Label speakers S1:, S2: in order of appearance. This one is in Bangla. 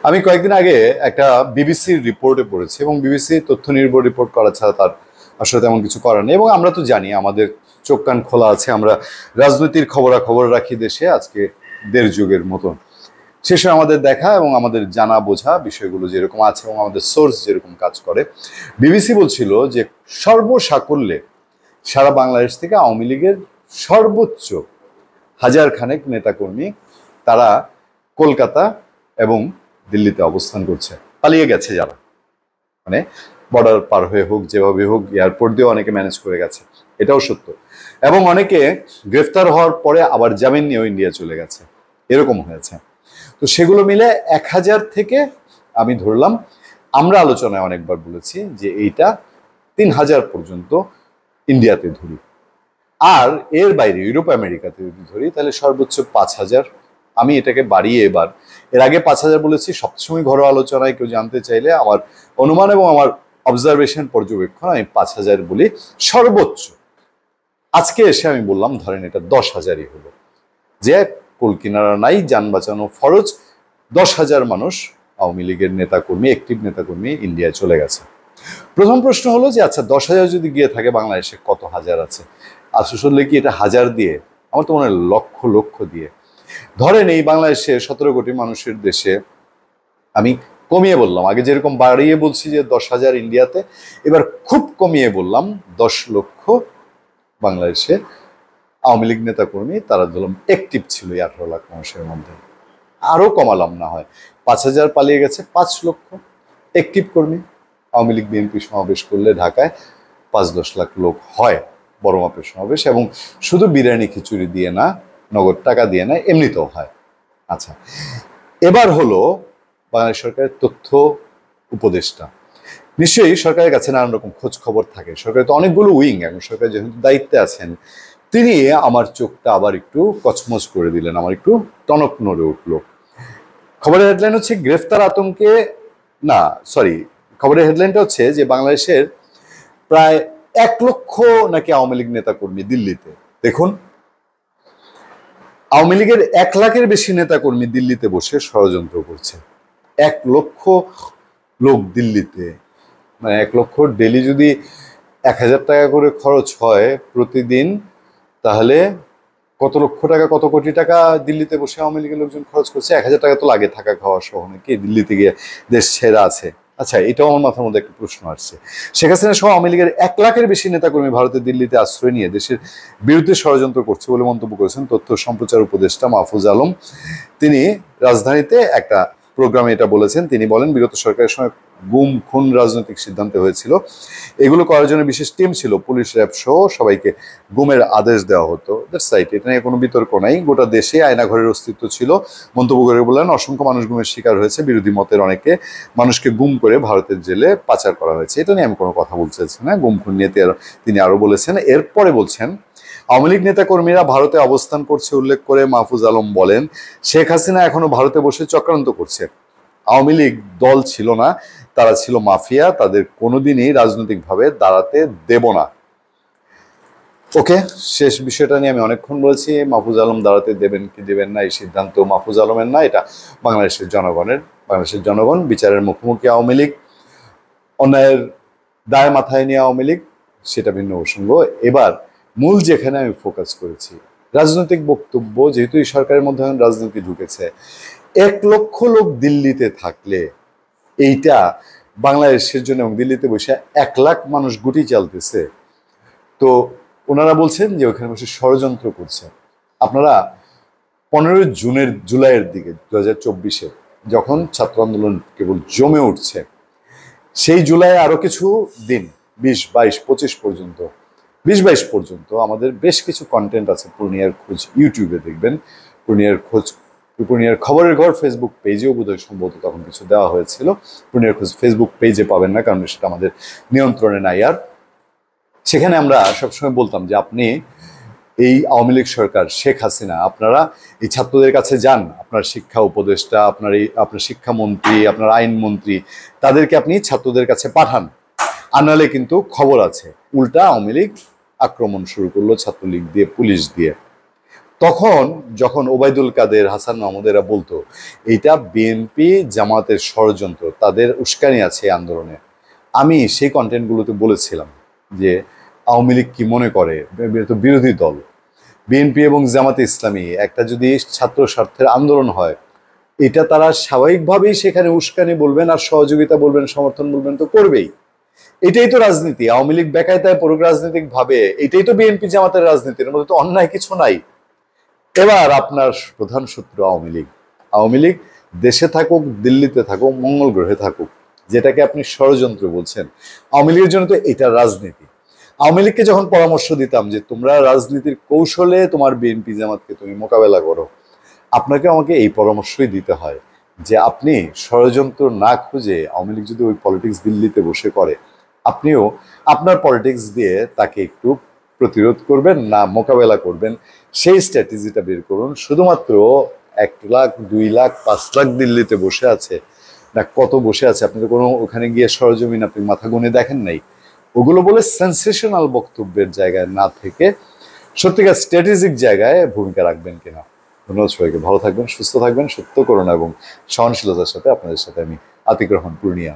S1: আমি কয়েকদিন আগে একটা বিবিসির রিপোর্টে পড়েছি, এবং বিবিসি তথ্য নির্ভর রিপোর্ট করা ছাড়া তার আসলে তেমন কিছু করার নেই। এবং আমরা তো জানি, আমাদের চোখ কান খোলা আছে, আমরা রাজনীতির খবরাখবর রাখি দেশে আজকে দেড় যুগের মতো। শেষে আমাদের দেখা এবং আমাদের জানা বোঝা বিষয়গুলো যেরকম আছে এবং আমাদের সোর্স যেরকম কাজ করে, বিবিসি বলছিল যে সর্বসাকল্যে সারা বাংলাদেশ থেকে আওয়ামী লীগের সর্বোচ্চ হাজার খানেক নেতাকর্মী তারা কলকাতা এবং দিল্লিতে অবস্থান করছে, পালিয়ে গেছে যারা, মানে বর্ডার পার হয়ে হোক, যেভাবে হোক, এয়ারপোর্ট দিয়েও অনেকে ম্যানেজ করে গেছে, এটাও সত্য। এবং অনেকে গ্রেফতার হওয়ার পরে আবার জামিন নিয়েও ইন্ডিয়া চলে গেছে, এরকম হয়েছে। তো সেগুলো মিলে 1000 থেকে আমি ধরলাম, আমরা আলোচনায় অনেকবার বলেছি যে এইটা 3000 পর্যন্ত ইন্ডিয়াতে ধরি, আর এর বাইরে ইউরোপ আমেরিকাতে যদি ধরি তাহলে সর্বোচ্চ 5000। আমি এটাকে বাড়িয়ে এবার, এর আগে 5000 বলেছি, সবসময় ঘরোয়া আলোচনায় কেউ জানতে চাইলে আমার অনুমান এবং আমার অবজারভেশন পর্যবেক্ষণ আমি 5000 বলি সর্বোচ্চ। আজকে এসে আমি বললাম ধরেন এটা 10,000ই হলো, যে কুল কিনারা নাই, যান বাঁচানো ফরজ, 10,000 মানুষ আওয়ামী লীগের নেতাকর্মী, অ্যাক্টিভ নেতাকর্মী ইন্ডিয়ায় চলে গেছে। প্রথম প্রশ্ন হলো যে আচ্ছা 10,000 যদি গিয়ে থাকে, বাংলাদেশে কত হাজার আছে? আসলে কি এটা হাজার দিয়ে? আমার তো মনে হয় লক্ষ লক্ষ দিয়ে। ধরেন এই বাংলাদেশে 17 কোটি মানুষের দেশে, আমি কমিয়ে বললাম, আগে যেরকম বাড়িয়ে বলছি যে 10,000 ইন্ডিয়াতে, এবার খুব কমিয়ে বললাম 10 লক্ষ বাংলাদেশে আওয়ামী লীগ নেতাকর্মী, তারা ধরলাম অ্যাক্টিভ ছিল 18 লাখ মানুষের মধ্যে। আরো কমালাম না হয়, 5,000 পালিয়ে গেছে, 5 লক্ষ অ্যাক্টিভ কর্মী। আওয়ামী লীগ বিএনপি সমাবেশ করলে ঢাকায় 5-10 লাখ লোক হয়, বড় মাপের সমাবেশ, এবং শুধু বিরিয়ানি খিচুড়ি দিয়ে না, নগদ টাকা দিয়ে না, এমনিতেও হয়। আচ্ছা, এবার হলো বাংলাদেশ সরকারের তথ্য উপদেষ্টা। নিশ্চয়ই সরকারের কাছে নানান রকম খোঁজ খবর থাকে, সরকারের তো অনেকগুলো উইং, এবং সরকার যেহেতু দায়িত্বে আছেন, তিনি আমার চোখটা আবার একটু কচমচ করে দিলেন, আমার একটু টনক নড়ে উঠলো। খবরের হেডলাইন হচ্ছে গ্রেফতার আতঙ্কে, না সরি, খবরের হেডলাইনটা হচ্ছে যে বাংলাদেশের প্রায় 1 লক্ষ নাকি আওয়ামী লীগ নেতাকর্মী দিল্লিতে। দেখুন, আওয়ামী লীগের 1 লাখের বেশি নেতাকর্মী দিল্লিতে বসে ষড়যন্ত্র করছে। 1 লক্ষ লোক দিল্লিতে, মানে 1 লক্ষ ডেলি যদি 1000 টাকা করে খরচ হয় প্রতিদিন, তাহলে কত লক্ষ টাকা, কত কোটি টাকা দিল্লিতে বসে আওয়ামী লীগের লোকজন খরচ করছে। 1000 টাকা তো লাগে থাকা খাওয়া সহ, নাকি দিল্লিতে গিয়ে দেশ ছেড়ে আছে। আচ্ছা, এটাও আমার মাথার মধ্যে একটা প্রশ্ন আসছে। শেখ হাসিনা সহ আওয়ামী লীগের 1 লাখের বেশি নেতাকর্মী ভারতের দিল্লিতে আশ্রয় নিয়ে দেশের বিরুদ্ধে ষড়যন্ত্র করছে বলে মন্তব্য করেছেন তথ্য সম্প্রচার উপদেষ্টা মাহফুজ আলম। তিনি রাজধানীতে একটা প্রোগ্রামে এটা বলেছেন। তিনি বলেন, বিগত সরকারের সময় গুম খুন রাজনৈতিক সিদ্ধান্তে হয়েছিল, এগুলো করার জন্য বিশেষ টিম ছিল, পুলিশ র্যাব সহ সবাইকে গুমের আদেশ দেওয়া হতো। দ্যাটস রাইট, এটা নিয়ে কোনো বিতর্ক নাই। গোটা দেশে আয়নাঘরের অস্তিত্ব ছিল। মন্তব্য করে বললেন, অসংখ্য মানুষ গুমের শিকার হয়েছে, বিরোধী মতের অনেকে মানুষকে গুম করে ভারতের জেলে পাচার করা হয়েছে। এটা নিয়ে আমি কোনো কথা বলতে চাইছি না। গুম খুন নিয়ে তিনি আরো বলেছেন। এরপরে বলছেন, আওয়ামী লীগ নেতাকর্মীরা ভারতে অবস্থান করছে উল্লেখ করে মাহফুজ আলম বলেন, শেখ হাসিনা এখনো ভারতে বসে চক্রান্ত করছে। আওয়ামী লীগ দল ছিল না, তারা ছিল মাফিয়া, তাদের কোনোদিনই রাজনৈতিকভাবে দাঁড়াতে দেব না। ওকে, শেষ বিষয়টা নিয়ে আমি অনেকক্ষণ বলেছি। মাহফুজ আলম দাঁড়াতে দেবেন কি দেবেন না, এই সিদ্ধান্ত মাহফুজ আলমের না, এটা বাংলাদেশের জনগণের। বাংলাদেশের জনগণ বিচারের মুখোমুখি আওয়ামী লীগ, অন্যায়ের দায় মাথায় নিয়ে আওয়ামী লীগ, সেটা ভিন্ন প্রসঙ্গ। এবার মূল যেখানে আমি ফোকাস করেছি, রাজনৈতিক বক্তব্য, যেহেতু এই সরকারের মধ্যে রাজনীতি ঢুকেছে, 1 লক্ষ লোক দিল্লিতে থাকলে এইটা বাংলাদেশের জন্য, এবং দিল্লিতে বসে 1 লাখ মানুষ গুটি চালতেছে, তো ওনারা বলছেন যে ওখানে বসে ষড়যন্ত্র করছে। আপনারা 15 জুলাইয়ের দিকে 2024-এ যখন ছাত্র আন্দোলন কেবল জমে উঠছে, সেই জুলাই আরো কিছু দিন, 20, 22, 25 পর্যন্ত, 20-22 পর্যন্ত আমাদের বেশ কিছু কন্টেন্ট আছে। পূর্ণিয়ার খোঁজ ইউটিউবে দেখবেন, পূর্ণিয়ার খবরের ঘর ফেসবুক পেজেও বোধহয় সম্ভবত তখন কিছু দেওয়া হয়েছিল। পূর্ণিয়ার খোঁজ ফেসবুক পেজে পাবেন না, কারণ সেটা আমাদের নিয়ন্ত্রণে নাই। আর সেখানে আমরা সবসময় বলতাম যে আপনি এই আওয়ামী লীগ সরকার, শেখ হাসিনা, আপনারা এই ছাত্রদের কাছে যান, আপনার শিক্ষা উপদেষ্টা, আপনার শিক্ষামন্ত্রী, আপনার আইনমন্ত্রী, তাদেরকে আপনি ছাত্রদের কাছে পাঠান, আনালে কিন্তু খবর আছে উল্টা আওয়ামী লীগ আক্রমণ শুরু করলো ছাত্রলীগ দিয়ে, পুলিশ দিয়ে। তখন যখন ওবায়দুল কাদের, হাসান মাহমুদেরা বলতো এটা বিএনপি জামাতের ষড়যন্ত্র, তাদের উস্কানি আছে এই আন্দোলনে, আমি সেই কন্টেন্টগুলোতে বলেছিলাম যে আওয়ামী লীগ কি মনে করে, তো বিরোধী দল বিএনপি এবং জামাতে ইসলামী একটা যদি ছাত্র স্বার্থের আন্দোলন হয়, এটা তারা স্বাভাবিকভাবেই সেখানে উস্কানি বলবেন আর সহযোগিতা বলবেন, সমর্থন বলবেন, তো করবেই। এটাই তো রাজনীতি। আওয়ামী লীগ বেকায়দায় পড়ুক রাজনৈতিক ভাবে, এটাই তো বিএনপি জামাতের রাজনীতির মধ্যে তো অন্যায় কিছু নাই। এবার আপনার প্রধান শত্রু আওয়ামী লীগ। আওয়ামী লীগ দেশে থাকুক, দিল্লিতে থাকুক, মঙ্গল গ্রহে থাকুক, যেটাকে আপনি ষড়যন্ত্র বলছেন, আওয়ামী লীগের জন্য তো এটা রাজনীতি। আওয়ামী লীগকে যখন পরামর্শ দিতাম যে তোমরা রাজনীতির কৌশলে তোমার বিএনপি জামাতকে তুমি মোকাবেলা করো, আপনাকে আমাকে এই পরামর্শই দিতে হয় যে আপনি ষড়যন্ত্র না খুঁজে, আওয়ামী লীগ যদি ওই পলিটিক্স দিল্লিতে বসে করে, আপনিও আপনার পলিটিক্স দিয়ে তাকে একটু প্রতিরোধ করবেন, না মোকাবেলা করবেন, সেই স্ট্র্যাটেজিটা বের করুন। শুধুমাত্র 1 লাখ, 2 লাখ, 5 লাখ দিল্লিতে বসে আছে, না কত বসে আছে, আপনি তো কোনো ওখানে গিয়ে সরজমিন আপনি মাথা গুনে দেখেন নাই। ওগুলো বলে সেন্সেশনাল বক্তব্যের জায়গায় না থেকে সত্যিকার স্ট্র্যাটেজিক জায়গায় ভূমিকা রাখবেন কিনা। ধন্যবাদ সবাইকে। ভালো থাকবেন, সুস্থ থাকবেন, সত্য করুণা এবং সহনশীলতার সাথে আপনাদের সাথে আমি আতিক রহমান পূর্ণিয়া।